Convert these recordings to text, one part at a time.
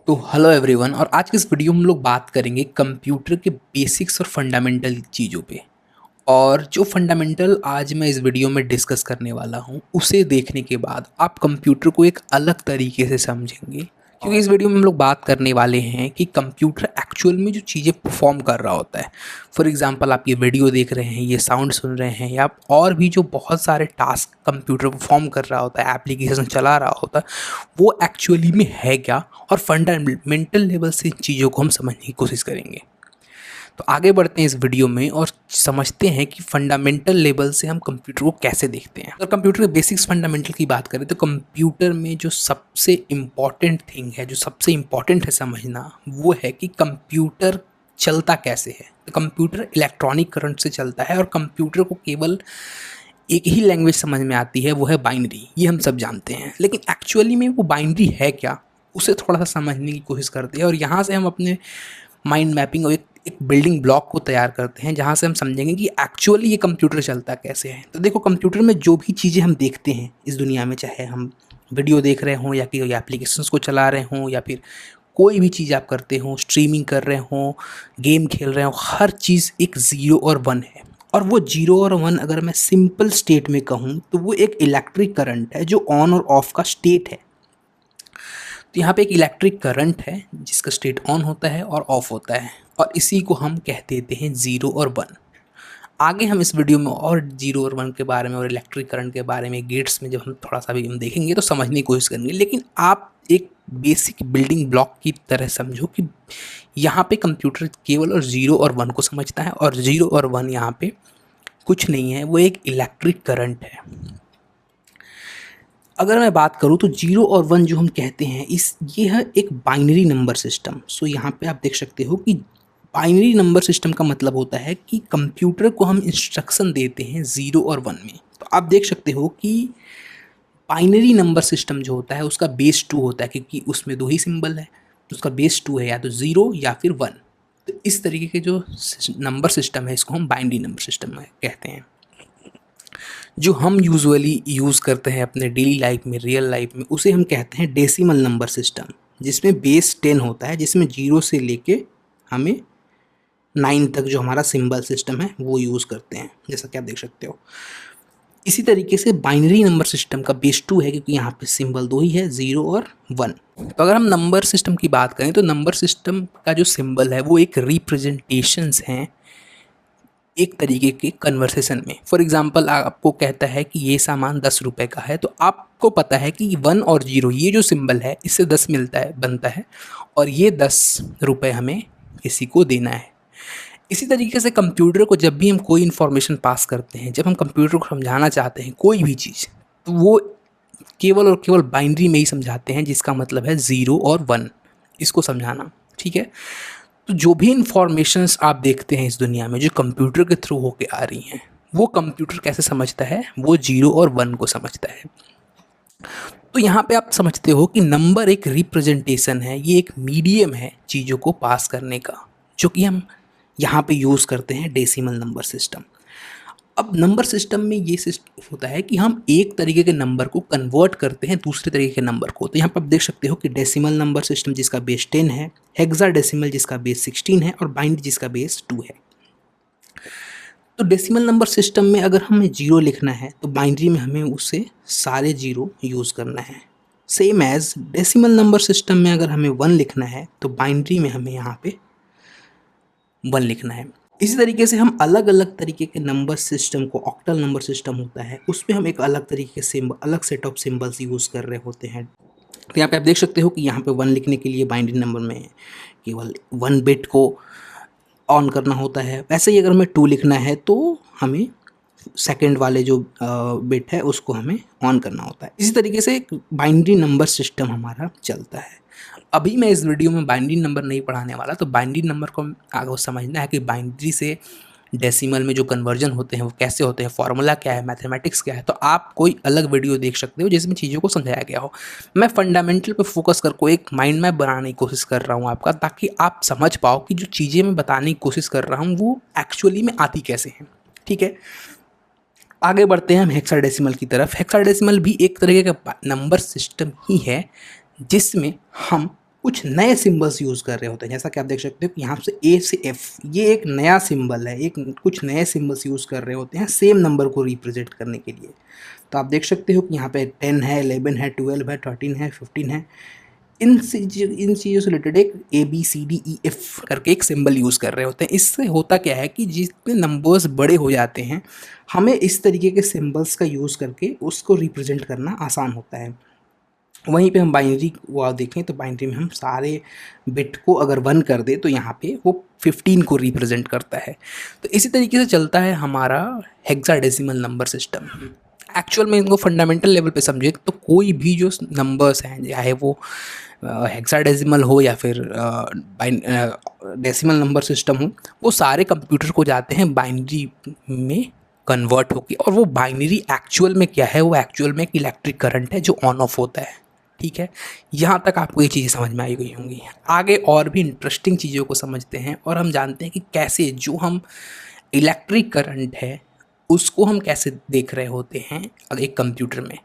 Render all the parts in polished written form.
तो hello everyone. और आज के इस वीडियो में हम लोग बात करेंगे कंप्यूटर के बेसिक्स और फंडामेंटल चीज़ों पे। और जो फंडामेंटल आज मैं इस वीडियो में डिस्कस करने वाला हूँ उसे देखने के बाद आप कंप्यूटर को एक अलग तरीके से समझेंगे, क्योंकि इस वीडियो में हम लोग बात करने वाले हैं कि कंप्यूटर एक्चुअल में जो चीज़ें परफॉर्म कर रहा होता है। फॉर एग्जांपल, आप ये वीडियो देख रहे हैं, ये साउंड सुन रहे हैं, या और भी जो बहुत सारे टास्क कंप्यूटर परफॉर्म कर रहा होता है, एप्लीकेशन चला रहा होता है, वो एक्चुअली में है क्या, और फंडामेंटल लेवल से इन चीज़ों को हम समझने की कोशिश करेंगे। तो आगे बढ़ते हैं इस वीडियो में और समझते हैं कि फंडामेंटल लेवल से हम कंप्यूटर को कैसे देखते हैं। अगर कंप्यूटर के बेसिक्स फंडामेंटल की बात करें तो कंप्यूटर में जो सबसे इम्पॉर्टेंट थिंग है, जो सबसे इम्पॉर्टेंट है समझना, वो है कि कंप्यूटर चलता कैसे है। तो कंप्यूटर इलेक्ट्रॉनिक करंट से चलता है और कंप्यूटर को केवल एक ही लैंग्वेज समझ में आती है, वो है बाइनरी। ये हम सब जानते हैं, लेकिन एक्चुअली में वो बाइनरी है क्या, उसे थोड़ा सा समझने की कोशिश करते हैं। और यहाँ से हम अपने माइंड मैपिंग और एक बिल्डिंग ब्लॉक को तैयार करते हैं, जहाँ से हम समझेंगे कि एक्चुअली ये कंप्यूटर चलता कैसे है। तो देखो, कंप्यूटर में जो भी चीज़ें हम देखते हैं इस दुनिया में, चाहे हम वीडियो देख रहे हों या कि एप्लीकेशंस को चला रहे हों, या फिर कोई भी चीज़ आप करते हो, स्ट्रीमिंग कर रहे हों, गेम खेल रहे हो, हर चीज़ एक ज़ीरो और वन है। और वो जीरो और वन अगर मैं सिंपल स्टेट में कहूँ तो वो एक इलेक्ट्रिक करंट है जो ऑन और ऑफ का स्टेट है। तो यहाँ पे एक इलेक्ट्रिक करंट है जिसका स्टेट ऑन होता है और ऑफ होता है, और इसी को हम कह देते हैं ज़ीरो और वन। आगे हम इस वीडियो में और जीरो और वन के बारे में और इलेक्ट्रिक करंट के बारे में, गेट्स में जब हम थोड़ा सा भी हम देखेंगे तो समझने की कोशिश करेंगे। लेकिन आप एक बेसिक बिल्डिंग ब्लॉक की तरह समझो कि यहाँ पे कंप्यूटर केवल और ज़ीरो और वन को समझता है, और ज़ीरो और वन यहाँ पे कुछ नहीं है, वो एक इलेक्ट्रिक करंट है। अगर मैं बात करूँ तो जीरो और वन जो हम कहते हैं, ये है एक बाइनरी नंबर सिस्टम। सो यहाँ पे आप देख सकते हो कि बाइनरी नंबर सिस्टम का मतलब होता है कि कंप्यूटर को हम इंस्ट्रक्शन देते हैं ज़ीरो और वन में। तो आप देख सकते हो कि बाइनरी नंबर सिस्टम जो होता है उसका बेस टू होता है, क्योंकि उसमें दो ही सिंबल है, तो उसका बेस टू है, या तो ज़ीरो या फिर वन। तो इस तरीके के जो नंबर सिस्टम है इसको हम बाइनरी नंबर सिस्टम कहते हैं। जो हम यूजुअली यूज़ करते हैं अपने डेली लाइफ में, रियल लाइफ में, उसे हम कहते हैं डेसिमल नंबर सिस्टम, जिसमें बेस 10 होता है, जिसमें जीरो से लेके हमें 9 तक जो हमारा सिंबल सिस्टम है वो यूज़ करते हैं, जैसा कि आप देख सकते हो। इसी तरीके से बाइनरी नंबर सिस्टम का बेस 2 है, क्योंकि यहाँ पे सिंबल दो ही है, ज़ीरो और वन। तो अगर हम नंबर सिस्टम की बात करें तो नंबर सिस्टम का जो सिंबल है वो एक रिप्रेजेंटेशंस हैं एक तरीके के कन्वर्सेशन में। फॉर एग्जांपल, आपको कहता है कि ये सामान 10 रुपये का है, तो आपको पता है कि वन और जीरो, ये जो सिंबल है इससे 10 मिलता है, बनता है, और ये 10 रुपये हमें किसी को देना है। इसी तरीके से कंप्यूटर को जब भी हम कोई इन्फॉर्मेशन पास करते हैं, जब हम कंप्यूटर को समझाना चाहते हैं कोई भी चीज़, तो वो केवल और केवल बाइनरी में ही समझाते हैं, जिसका मतलब है ज़ीरो और वन, इसको समझाना। ठीक है। तो जो भी इंफॉर्मेशंस आप देखते हैं इस दुनिया में जो कंप्यूटर के थ्रू होके आ रही हैं, वो कंप्यूटर कैसे समझता है, वो जीरो और वन को समझता है। तो यहाँ पे आप समझते हो कि नंबर एक रिप्रेजेंटेशन है, ये एक मीडियम है चीज़ों को पास करने का, जो कि हम यहाँ पे यूज़ करते हैं डेसिमल नंबर सिस्टम। अब नंबर सिस्टम में ये सिस्टम होता है कि हम एक तरीके के नंबर को कन्वर्ट करते हैं दूसरे तरीके के नंबर को। तो यहाँ पर आप देख सकते हो कि डेसिमल नंबर सिस्टम जिसका बेस 10 है, हेक्साडेसिमल जिसका बेस 16 है, और बाइनरी जिसका बेस 2 है। तो डेसिमल नंबर सिस्टम में अगर हमें जीरो लिखना है तो बाइनरी में हमें उससे सारे जीरो यूज़ करना है। Same as decimal number system में अगर हमें वन लिखना है तो बाइनरी में हमें यहाँ पे वन लिखना है। इसी तरीके से हम अलग अलग तरीके के नंबर सिस्टम को, ऑक्टल नंबर सिस्टम होता है, उसमें हम एक अलग तरीके के सिंबल, अलग सेट ऑफ सिंबल्स यूज़ कर रहे होते हैं। तो यहाँ पे आप देख सकते हो कि यहाँ पे वन लिखने के लिए बाइनरी नंबर में केवल वन बिट को ऑन करना होता है। वैसे ही अगर हमें टू लिखना है तो हमें सेकंड वाले जो बिट है उसको हमें ऑन करना होता है। इसी तरीके से एक बाइनरी नंबर सिस्टम हमारा चलता है। अभी मैं इस वीडियो में बाइनरी नंबर नहीं पढ़ाने वाला, तो बाइनरी नंबर को आगे समझना है कि बाइनरी से डेसिमल में जो कन्वर्जन होते हैं वो कैसे होते हैं, फार्मूला क्या है, मैथमेटिक्स क्या है। तो आप कोई अलग वीडियो देख सकते हो जिसमें चीज़ों को समझाया गया हो। मैं फंडामेंटल पे फोकस करके एक माइंड मैप बनाने की कोशिश कर रहा हूँ आपका, ताकि आप समझ पाओ कि जो चीज़ें मैं बताने की कोशिश कर रहा हूँ वो एक्चुअली में आती कैसे हैं। ठीक है। आगे बढ़ते हैं हम हेक्साडेसिमल की तरफ। हेक्साडेसिमल भी एक तरीके का नंबर सिस्टम ही है जिसमें हम कुछ नए सिंबल्स यूज़ कर रहे होते हैं। जैसा कि आप देख सकते हो कि यहाँ से ए से एफ, ये एक नया सिंबल है, एक कुछ नए सिंबल्स यूज़ कर रहे होते हैं सेम नंबर को रिप्रेजेंट करने के लिए। तो आप देख सकते हो कि यहाँ पे 10 है, 11 है, 12 है, 13 है, 15 है। इन चीज़ों से रिलेटेड एक A B C D E F करके एक सिंबल यूज़ कर रहे होते हैं। इससे होता क्या है कि जितने नंबर्स बड़े हो जाते हैं, हमें इस तरीके के सिंबल्स का यूज़ करके उसको रिप्रेजेंट करना आसान होता है। वहीं पे हम बाइनरी को देखें तो बाइनरी में हम सारे बिट को अगर 1 कर दें तो यहाँ पे वो 15 को रिप्रेजेंट करता है। तो इसी तरीके से चलता है हमारा हेक्साडेसिमल नंबर सिस्टम। एक्चुअल में इनको फंडामेंटल लेवल पे समझे तो कोई भी जो नंबर्स हैं, चाहे वो हेक्साडेसिमल हो या फिर डेसिमल नंबर सिस्टम हो, वो सारे कंप्यूटर को जाते हैं बाइनरी में कन्वर्ट होके। और वो बाइनरी एक्चुअल में क्या है, वो एक्चुअल में एक इलेक्ट्रिक करंट है जो ऑन ऑफ होता है। ठीक है, यहाँ तक आपको ये चीज़ें समझ में आई गई होंगी। आगे और भी इंटरेस्टिंग चीज़ों को समझते हैं और हम जानते हैं कि कैसे जो हम इलेक्ट्रिक करंट है उसको हम कैसे देख रहे होते हैं एक कंप्यूटर में,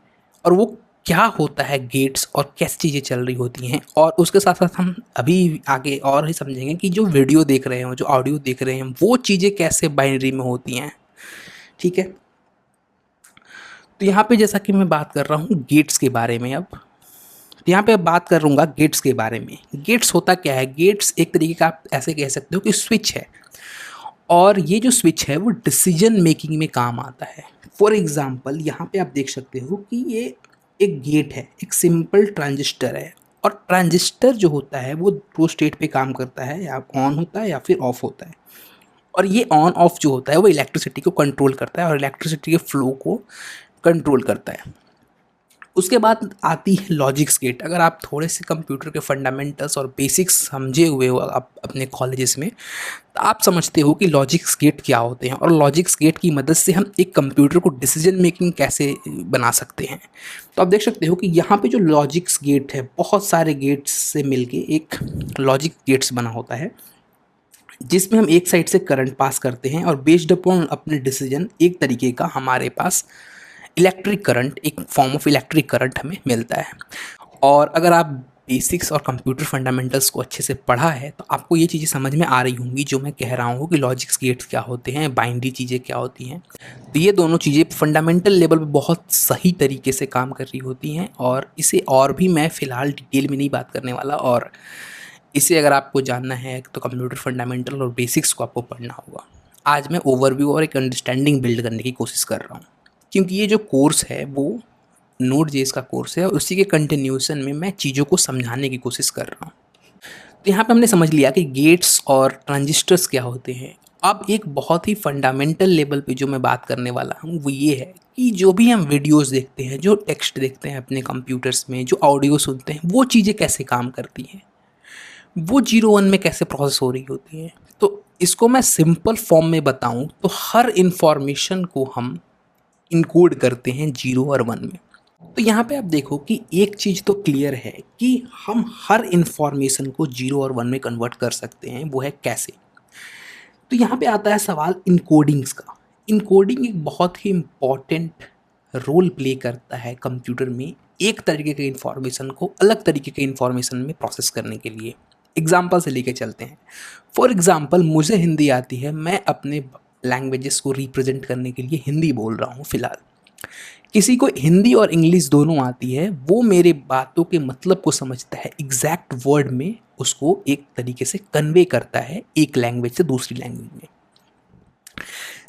और वो क्या होता है गेट्स और कैसी चीज़ें चल रही होती हैं। और उसके साथ साथ हम अभी आगे और ही समझेंगे कि जो वीडियो देख रहे हैं, जो ऑडियो देख रहे हैं, वो चीज़ें कैसे बाइनरी में होती हैं। ठीक है, तो यहाँ पे जैसा कि मैं बात कर रहा हूँ गेट्स के बारे में, अब यहाँ पे बात करूँगा गेट्स के बारे में। गेट्स होता क्या है? गेट्स एक तरीके का आप ऐसे कह सकते हो कि स्विच है, और ये जो स्विच है वो डिसीजन मेकिंग में काम आता है। फॉर एग्जांपल यहाँ पे आप देख सकते हो कि ये एक गेट है, एक सिंपल ट्रांजिस्टर है, और ट्रांजिस्टर जो होता है वो दो स्टेट पे काम करता है, या ऑन होता है या फिर ऑफ होता है। और ये ऑन ऑफ जो होता है वो इलेक्ट्रिसिटी को कंट्रोल करता है और इलेक्ट्रिसिटी के फ्लो को कंट्रोल करता है। उसके बाद आती है लॉजिक्स गेट। अगर आप थोड़े से कंप्यूटर के फंडामेंटल्स और बेसिक्स समझे हुए हो आप अपने कॉलेजेस में, तो आप समझते हो कि लॉजिक्स गेट क्या होते हैं और लॉजिक्स गेट की मदद से हम एक कंप्यूटर को डिसीजन मेकिंग कैसे बना सकते हैं। तो आप देख सकते हो कि यहाँ पे जो लॉजिक्स गेट है, बहुत सारे गेट्स से मिलके एक लॉजिक गेट्स बना होता है, जिसमें हम एक साइड से करंट पास करते हैं और बेस्ड अपॉन अपने डिसीजन एक तरीके का हमारे पास इलेक्ट्रिक करंट, एक फॉर्म ऑफ इलेक्ट्रिक करंट हमें मिलता है। और अगर आप बेसिक्स और कंप्यूटर फंडामेंटल्स को अच्छे से पढ़ा है तो आपको ये चीज़ें समझ में आ रही होंगी जो मैं कह रहा हूँ कि लॉजिक्स गेट्स क्या होते हैं, बाइनरी चीज़ें क्या होती हैं। तो ये दोनों चीज़ें फंडामेंटल लेवल पे बहुत सही तरीके से काम कर रही होती हैं, और इसे और भी मैं फ़िलहाल डिटेल में नहीं बात करने वाला। और इसे अगर आपको जानना है तो कंप्यूटर फंडामेंटल और बेसिक्स को आपको पढ़ना होगा। आज मैं ओवरव्यू और एक अंडरस्टैंडिंग बिल्ड करने की कोशिश कर रहा हूँ, क्योंकि ये जो कोर्स है वो नोड.जेएस का कोर्स है और उसी के कंटिन्यूएशन में मैं चीज़ों को समझाने की कोशिश कर रहा हूँ। तो यहाँ पे हमने समझ लिया कि गेट्स और ट्रांजिस्टर्स क्या होते हैं। अब एक बहुत ही फंडामेंटल लेवल पे जो मैं बात करने वाला हूँ वो ये है कि जो भी हम वीडियोस देखते हैं, जो टेक्स्ट देखते हैं अपने कंप्यूटर्स में, जो ऑडियो सुनते हैं, वो चीज़ें कैसे काम करती हैं, वो 0-1 में कैसे प्रोसेस हो रही होती है। तो इसको मैं सिंपल फॉर्म में बताऊं तो हर इंफॉर्मेशन को हम इनकोड करते हैं 0 और 1 में। तो यहाँ पे आप देखो कि एक चीज़ तो क्लियर है कि हम हर इंफॉर्मेशन को 0 और 1 में कन्वर्ट कर सकते हैं, वो है कैसे। तो यहाँ पे आता है सवाल इनकोडिंग्स का। इनकोडिंग एक बहुत ही इम्पॉर्टेंट रोल प्ले करता है कंप्यूटर में एक तरीके के इन्फॉर्मेशन को अलग तरीके के इन्फॉर्मेशन में प्रोसेस करने के लिए। एग्जाम्पल से लेके चलते हैं। फॉर एग्जाम्पल मुझे हिंदी आती है, मैं अपने लैंग्वेजेस को रिप्रेजेंट करने के लिए हिंदी बोल रहा हूँ फ़िलहाल। किसी को हिंदी और इंग्लिश दोनों आती है, वो मेरे बातों के मतलब को समझता है, एग्जैक्ट वर्ड में उसको एक तरीके से कन्वे करता है एक लैंग्वेज से दूसरी लैंग्वेज में।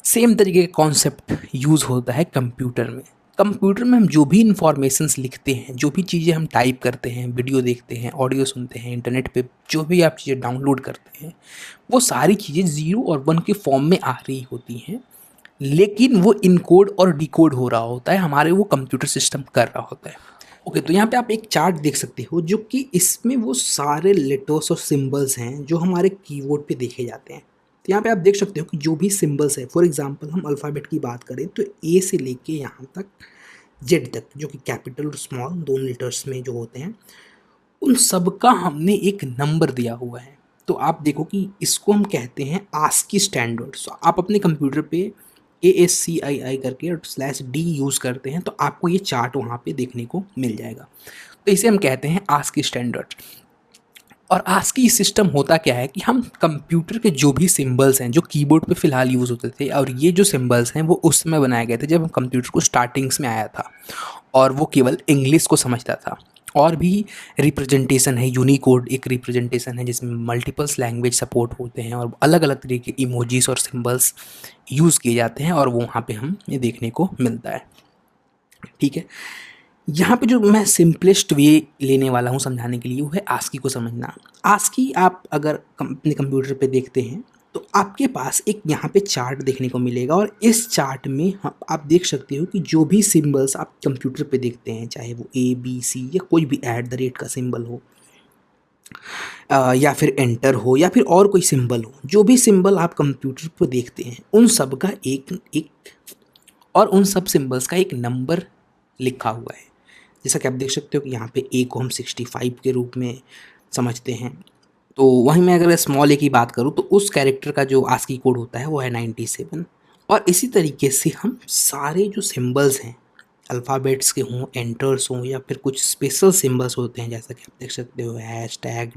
सेम तरीके का कॉन्सेप्ट यूज़ होता है कंप्यूटर में। कंप्यूटर में हम जो भी इंफॉर्मेशंस लिखते हैं, जो भी चीज़ें हम टाइप करते हैं, वीडियो देखते हैं, ऑडियो सुनते हैं, इंटरनेट पे जो भी आप चीज़ें डाउनलोड करते हैं, वो सारी चीज़ें 0 और 1 के फॉर्म में आ रही होती हैं, लेकिन वो इनकोड और डिकोड हो रहा होता है, हमारे वो कंप्यूटर सिस्टम कर रहा होता है। ओके, तो यहाँ पे आप एक चार्ट देख सकते हो जो कि इसमें वो सारे लेटर्स और सिंबल्स हैं जो हमारे कीबोर्ड पे देखे जाते हैं। तो यहाँ पे आप देख सकते हो कि जो भी सिंबल्स है, फॉर एग्जांपल हम अल्फ़ाबेट की बात करें तो ए से लेके यहाँ तक जेड तक, जो कि कैपिटल और स्मॉल दोनों लेटर्स में जो होते हैं, उन सब का हमने एक नंबर दिया हुआ है। तो आप देखो कि इसको हम कहते हैं आस्की स्टैंडर्ड। सो आप अपने कंप्यूटर पे ASCII करके और /D यूज़ करते हैं तो आपको ये चार्ट वहाँ पे देखने को मिल जाएगा। तो इसे हम कहते हैं आस्की स्टैंडर्ड। और ASCII सिस्टम होता क्या है कि हम कंप्यूटर के जो भी सिंबल्स हैं जो कीबोर्ड पे फ़िलहाल यूज़ होते थे, और ये जो सिंबल्स हैं वो उस समय बनाए गए थे जब कंप्यूटर को स्टार्टिंग्स में आया था और वो केवल इंग्लिश को समझता था। और भी रिप्रेजेंटेशन है, यूनिकोड एक रिप्रेजेंटेशन है जिसमें मल्टीपल्स लैंग्वेज सपोर्ट होते हैं और अलग अलग तरीके के इमोजीज और सिंबल्स यूज़ किए जाते हैं और वो वहाँ पे हम ये देखने को मिलता है। ठीक है, यहाँ पे जो मैं सिंपलेस्ट वे लेने वाला हूँ समझाने के लिए वो है ASCII को समझना। ASCII आप अगर अपने कंप्यूटर पे देखते हैं तो आपके पास एक यहाँ पे चार्ट देखने को मिलेगा और इस चार्ट में आप देख सकते हो कि जो भी सिंबल्स आप कंप्यूटर पे देखते हैं, चाहे वो ABC या कोई भी @ का सिंबल हो, या फिर एंटर हो या फिर और कोई सिंबल हो, जो भी सिंबल आप कंप्यूटर पर देखते हैं उन सब का एक एक और उन सब सिंबल्स का एक नंबर लिखा हुआ है। जैसा कि आप देख सकते हो कि यहाँ पे ए को हम 65 के रूप में समझते हैं। तो वहीं मैं अगर स्मॉल ए की बात करूँ तो उस कैरेक्टर का जो ASCII कोड होता है वो है 97। और इसी तरीके से हम सारे जो सिंबल्स हैं, अल्फ़ाबेट्स के हों, एंटर्स हों या फिर कुछ स्पेशल सिंबल्स होते हैं, जैसा कि आप देख सकते हो हैशटैग,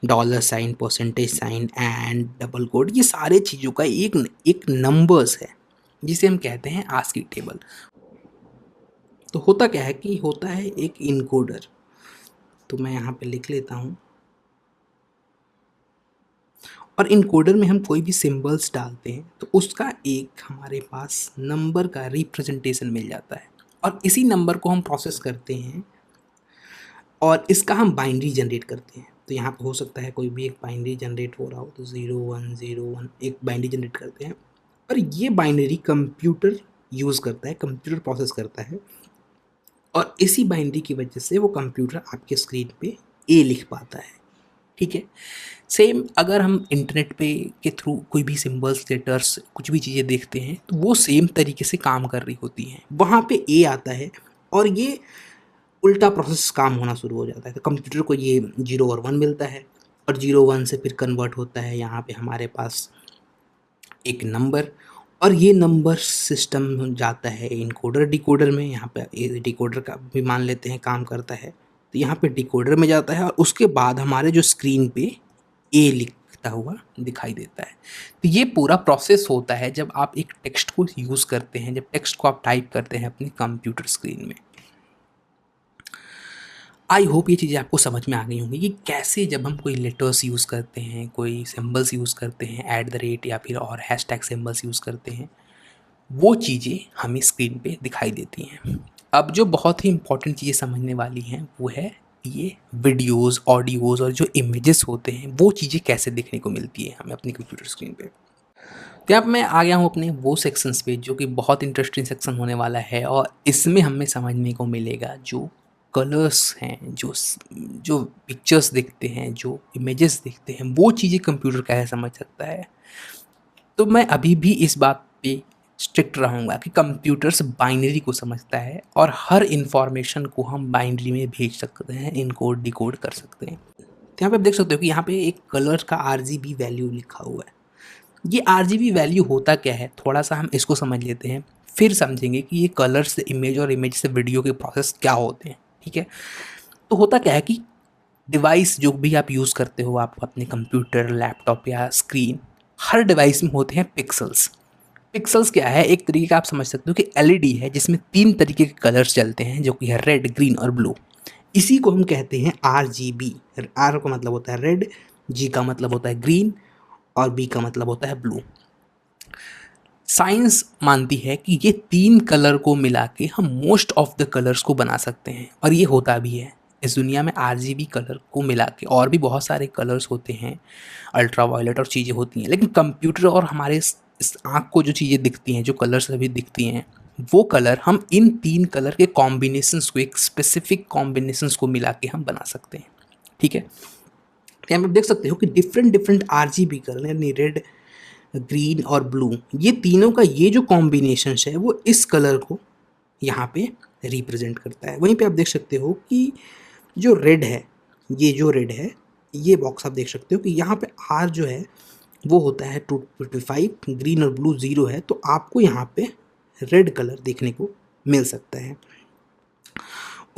$साइन, percentage sign and double quote, ये सारे चीज़ों का एक एक नंबर्स है जिसे हम कहते हैं ASCII टेबल। तो होता क्या है कि होता है एक इनकोडर। तो मैं यहाँ पे लिख लेता हूँ और इनकोडर में हम कोई भी सिंबल्स डालते हैं तो उसका एक हमारे पास नंबर का रिप्रेजेंटेशन मिल जाता है और इसी नंबर को हम प्रोसेस करते हैं और इसका हम बाइनरी जनरेट करते हैं। तो यहाँ पे हो सकता है कोई भी एक बाइनरी जनरेट हो रहा हो, तो 0101 एक बाइनरी जनरेट करते हैं और ये बाइनरी कंप्यूटर यूज़ करता है, कंप्यूटर प्रोसेस करता है और इसी बाइनरी की वजह से वो कंप्यूटर आपके स्क्रीन पे ए लिख पाता है। ठीक है, सेम अगर हम इंटरनेट पे के थ्रू कोई भी सिंबल्स, लेटर्स, कुछ भी चीज़ें देखते हैं तो वो सेम तरीके से काम कर रही होती हैं। वहाँ पे ए आता है और ये उल्टा प्रोसेस काम होना शुरू हो जाता है। तो कंप्यूटर को ये 0 और 1 मिलता है और 0 1 से फिर कन्वर्ट होता है यहाँ पे हमारे पास एक नंबर और ये नंबर सिस्टम जाता है इनकोडर डिकोडर में। यहाँ पे ये डिकोडर का भी मान लेते हैं काम करता है, तो यहाँ पे डिकोडर में जाता है और उसके बाद हमारे जो स्क्रीन पे ए लिखता हुआ दिखाई देता है। तो ये पूरा प्रोसेस होता है जब आप एक टेक्स्ट को यूज़ करते हैं, जब टेक्स्ट को आप टाइप करते हैं अपनी कंप्यूटर स्क्रीन में। आई होप ये चीज़ें आपको समझ में आ गई होंगी कि कैसे जब हम कोई लेटर्स यूज़ करते हैं, कोई सिंबल्स यूज़ करते हैं, @ या फिर और हैशटैग सिंबल्स यूज़ करते हैं, वो चीज़ें हमें स्क्रीन पे दिखाई देती हैं। अब जो बहुत ही इंपॉर्टेंट चीज़ें समझने वाली हैं वो है ये वीडियोज़, ऑडियोज़ और जो इमेजेस होते हैं वो चीज़ें कैसे देखने को मिलती है हमें अपनी कंप्यूटर स्क्रीन पे। तो अब मैं आ गया हूँ अपने वो सेक्शंस पे जो कि बहुत इंटरेस्टिंग सेक्शन होने वाला है और इसमें हमें समझने को मिलेगा जो कलर्स हैं, जो पिक्चर्स दिखते हैं, जो इमेजेस दिखते हैं, वो चीज़ें कंप्यूटर कैसे समझ सकता है। तो मैं अभी भी इस बात पे स्ट्रिक्ट रहूँगा कि कंप्यूटर्स बाइनरी को समझता है और हर इंफॉर्मेशन को हम बाइनरी में भेज सकते हैं, इनकोड डिकोड कर सकते हैं। तो यहाँ पे आप देख सकते हो कि यहाँ पे एक कलर का RGB वैल्यू लिखा हुआ है। ये RGB वैल्यू होता क्या है, थोड़ा सा हम इसको समझ लेते हैं, फिर समझेंगे कि ये कलर से इमेज और इमेज से वीडियो के प्रोसेस क्या होते हैं। ठीक है, तो होता क्या है कि डिवाइस जो भी आप यूज़ करते हो, आप अपने कंप्यूटर, लैपटॉप या स्क्रीन, हर डिवाइस में होते हैं पिक्सल्स। पिक्सल्स क्या है, एक तरीके का आप समझ सकते हो कि LED है जिसमें 3 तरीके के कलर्स चलते हैं जो कि है रेड, ग्रीन और ब्लू। इसी को हम कहते हैं RGB। R का मतलब होता है रेड, G का मतलब होता है ग्रीन और B का मतलब होता है ब्लू। साइंस मानती है कि ये 3 कलर को मिला के हम मोस्ट ऑफ द कलर्स को बना सकते हैं और ये होता भी है। इस दुनिया में RGB कलर को मिला के और भी बहुत सारे कलर्स होते हैं, अल्ट्रा वायलेट और चीज़ें होती हैं, लेकिन कंप्यूटर और हमारे इस आँख को जो चीज़ें दिखती हैं, जो कलर्स अभी दिखती हैं, वो कलर हम इन 3 कलर के कॉम्बिनेशंस को, एक स्पेसिफिक कॉम्बिनेशंस को मिला के हम बना सकते हैं। ठीक है, यहाँ पे आप देख सकते हो कि डिफरेंट RGB कलर यानी रेड, ग्रीन और ब्लू, ये तीनों का ये जो कॉम्बिनेशन है वो इस कलर को यहाँ पे रिप्रेजेंट करता है। वहीं पे आप देख सकते हो कि जो रेड है, ये जो रेड है, ये बॉक्स आप देख सकते हो कि यहाँ पे R जो है वो होता है 255, ग्रीन और ब्लू 0 है, तो आपको यहाँ पे रेड कलर देखने को मिल सकता है।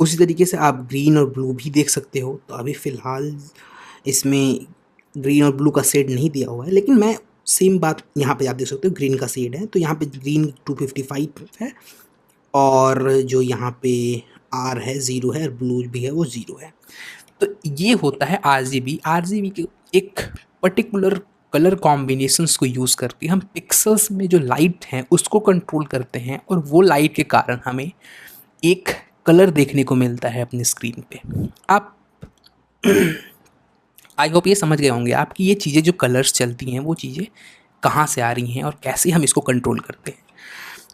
उसी तरीके से आप ग्रीन और ब्लू भी देख सकते हो। तो अभी फ़िलहाल इसमें ग्रीन और ब्लू का शेड नहीं दिया हुआ है, लेकिन मैं सेम बात यहाँ पे आप देख सकते हो, ग्रीन का शेड है, तो यहाँ पे ग्रीन 255 है, और जो यहाँ पे आर है 0 है, और ब्लू भी है वो 0 है। तो ये होता है आरजीबी। आरजीबी के एक पर्टिकुलर कलर कॉम्बिनेशंस को यूज़ करके हम पिक्सल्स में जो लाइट है उसको कंट्रोल करते हैं, और वो लाइट के कारण हमें एक कलर देखने को मिलता है अपनी स्क्रीन पे। आप आई होप ये समझ गए होंगे आप कि ये चीज़ें जो कलर्स चलती हैं वो चीज़ें कहाँ से आ रही हैं और कैसे हम इसको कंट्रोल करते हैं।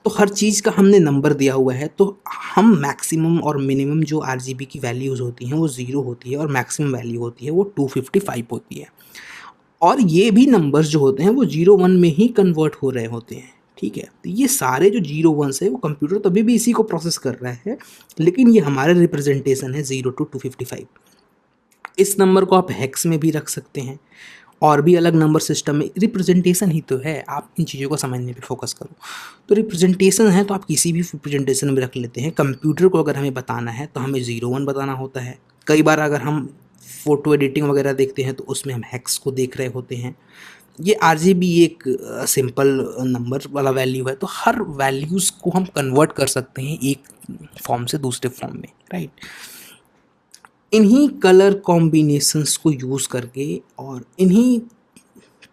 तो हर चीज़ का हमने नंबर दिया हुआ है, तो हम मैक्सिमम और मिनिमम जो आरजीबी की वैल्यूज़ होती हैं वो 0 होती है, और मैक्सिमम वैल्यू होती है वो 255 होती है। और ये भी नंबर्स जो होते हैं वो 0 1 में ही कन्वर्ट हो रहे होते हैं, ठीक है। तो ये सारे जो 0 1 है वो कंप्यूटर तभी भी इसी को प्रोसेस कर रहा है, लेकिन ये हमारे रिप्रेजेंटेशन है 0 to 255। इस नंबर को आप हेक्स में भी रख सकते हैं, और भी अलग नंबर सिस्टम में, रिप्रेजेंटेशन ही तो है, आप इन चीज़ों को समझने पे फोकस करो। तो रिप्रेजेंटेशन है तो आप किसी भी रिप्रेजेंटेशन में रख लेते हैं। कंप्यूटर को अगर हमें बताना है तो हमें 0 1 बताना होता है। कई बार अगर हम फ़ोटो एडिटिंग वगैरह देखते हैं तो उसमें हम हेक्स को देख रहे होते हैं। ये आरजीबी एक सिंपल नंबर वाला वैल्यू है, तो हर वैल्यूज़ को हम कन्वर्ट कर सकते हैं एक फॉर्म से दूसरे फॉर्म में, राइट। इन्हीं कलर कॉम्बिनेशंस को यूज़ करके और इन्हीं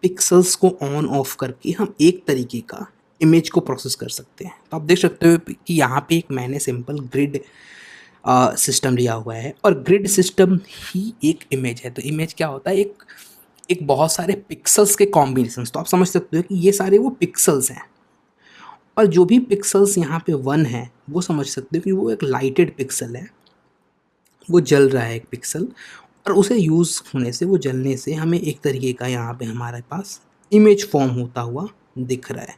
पिक्सल्स को ऑन ऑफ करके हम एक तरीके का इमेज को प्रोसेस कर सकते हैं। तो आप देख सकते हो कि यहाँ पे एक मैंने सिंपल ग्रिड सिस्टम लिया हुआ है, और ग्रिड सिस्टम ही एक इमेज है। तो इमेज क्या होता है, एक एक बहुत सारे पिक्सल्स के कॉम्बिनेशंस। तो आप समझ सकते हो कि ये सारे वो पिक्सल्स हैं, और जो भी पिक्सल्स यहाँ पे 1 है वो समझ सकते हो कि वो एक लाइटेड पिक्सल है, वो जल रहा है एक पिक्सल, और उसे यूज़ होने से, वो जलने से हमें एक तरीके का यहाँ पे हमारे पास इमेज फॉर्म होता हुआ दिख रहा है।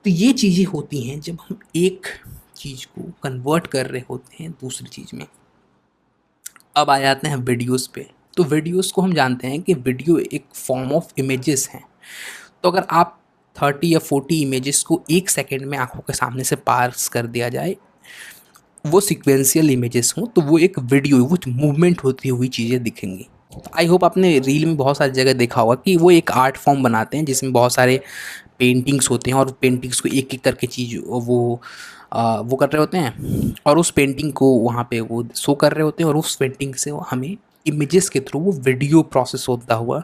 तो ये चीज़ें होती हैं जब हम एक चीज़ को कन्वर्ट कर रहे होते हैं दूसरी चीज़ में। अब आ जाते हैं वीडियोस पे। तो वीडियोस को हम जानते हैं कि वीडियो एक फॉर्म ऑफ इमेजेस हैं। तो अगर आप 30 या 40 इमेजेस को एक सेकेंड में आंखों के सामने से पास कर दिया जाए, वो सीक्वेंशियल इमेजेस हों, तो वो एक वीडियो, वो मूवमेंट होती हुई चीज़ें दिखेंगी। तो आई होप आपने रील में बहुत सारी जगह देखा होगा कि वो एक आर्ट फॉर्म बनाते हैं जिसमें बहुत सारे पेंटिंग्स होते हैं, और पेंटिंग्स को एक एक करके चीज़ वो कर रहे होते हैं, और उस पेंटिंग को वहाँ पे वो शो कर रहे होते हैं, और उस पेंटिंग से वो हमें इमेजेस के थ्रू वो वीडियो प्रोसेस होता हुआ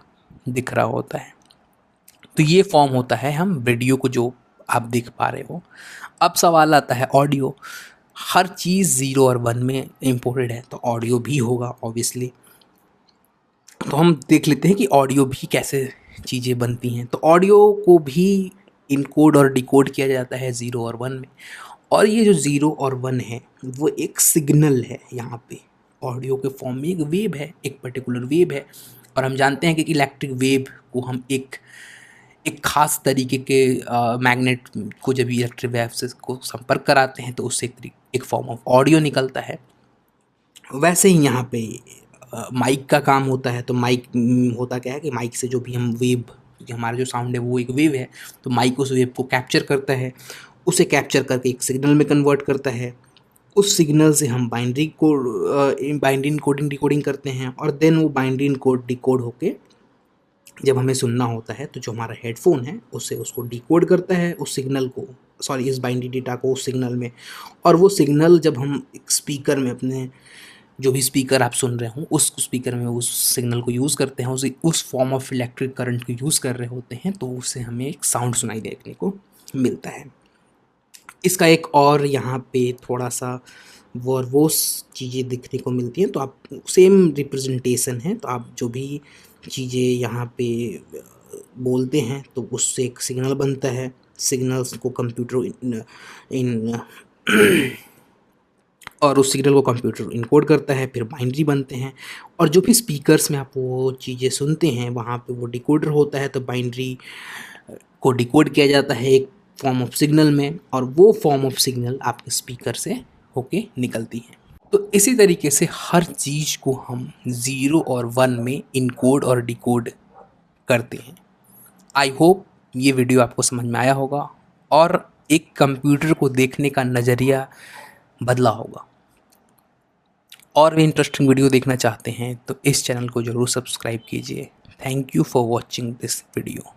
दिख रहा होता है। तो ये फॉर्म होता है हम वीडियो को जो आप देख पा रहे हो। अब सवाल आता है ऑडियो। हर चीज़ 0 और 1 में इम्पोर्टेड है, तो ऑडियो भी होगा ऑब्वियसली। तो हम देख लेते हैं कि ऑडियो भी कैसे चीज़ें बनती हैं। तो ऑडियो को भी इनकोड और डिकोड किया जाता है 0 और 1 में, और ये जो 0 और 1 है वो एक सिग्नल है। यहाँ पे ऑडियो के फॉर्म में एक वेव है, एक पर्टिकुलर वेव है, और हम जानते हैं कि इलेक्ट्रिक वेव को हम एक एक ख़ास तरीके के मैग्नेट को जब इलेक्ट्रिक वेव से को संपर्क कराते हैं तो उससे एक फॉर्म ऑफ ऑडियो निकलता है। वैसे ही यहाँ पे माइक का काम होता है। तो माइक होता क्या है कि माइक से जो भी हम वेव, हमारा जो साउंड है वो एक वेव है, तो माइक उस वेव को कैप्चर करता है, उसे कैप्चर करके एक सिग्नल में कन्वर्ट करता है। उस सिग्नल से हम binary code, binary coding decoding करते हैं, और देन वो बाइनरी कोड डिकोड होके जब हमें सुनना होता है तो जो हमारा हेडफोन है उससे उसको डिकोड करता है उस सिग्नल को, सॉरी इस बाइनरी डेटा को उस सिग्नल में। और वो सिग्नल जब हम एक स्पीकर में, अपने जो भी स्पीकर आप सुन रहे हो उस स्पीकर में उस सिग्नल को यूज़ करते हैं, उस फॉर्म ऑफ इलेक्ट्रिक करंट को यूज़ कर रहे होते हैं, तो उससे हमें एक साउंड सुनाई देखने को मिलता है। इसका एक और यहाँ पे थोड़ा सा वर्बोस चीज़ें दिखने को मिलती हैं। तो आप सेम रिप्रेजेंटेशन है, तो आप जो भी चीज़ें यहाँ पे बोलते हैं तो उससे एक सिग्नल बनता है। सिग्नल्स को कंप्यूटर इन और उस सिग्नल को कंप्यूटर इनकोड करता है, फिर बाइनरी बनते हैं, और जो भी स्पीकर्स में आप वो चीज़ें सुनते हैं वहाँ पे वो डिकोडर होता है। तो बाइनरी को डिकोड किया जाता है एक फॉर्म ऑफ सिग्नल में, और वो फॉर्म ऑफ सिग्नल आपके स्पीकर से होके निकलती है। तो इसी तरीके से हर चीज़ को हम 0 और 1 में इनकोड और डिकोड करते हैं। आई होप ये वीडियो आपको समझ में आया होगा, और एक कंप्यूटर को देखने का नज़रिया बदला होगा। और भी इंटरेस्टिंग वीडियो देखना चाहते हैं तो इस चैनल को ज़रूर सब्सक्राइब कीजिए। Thank you for watching this video.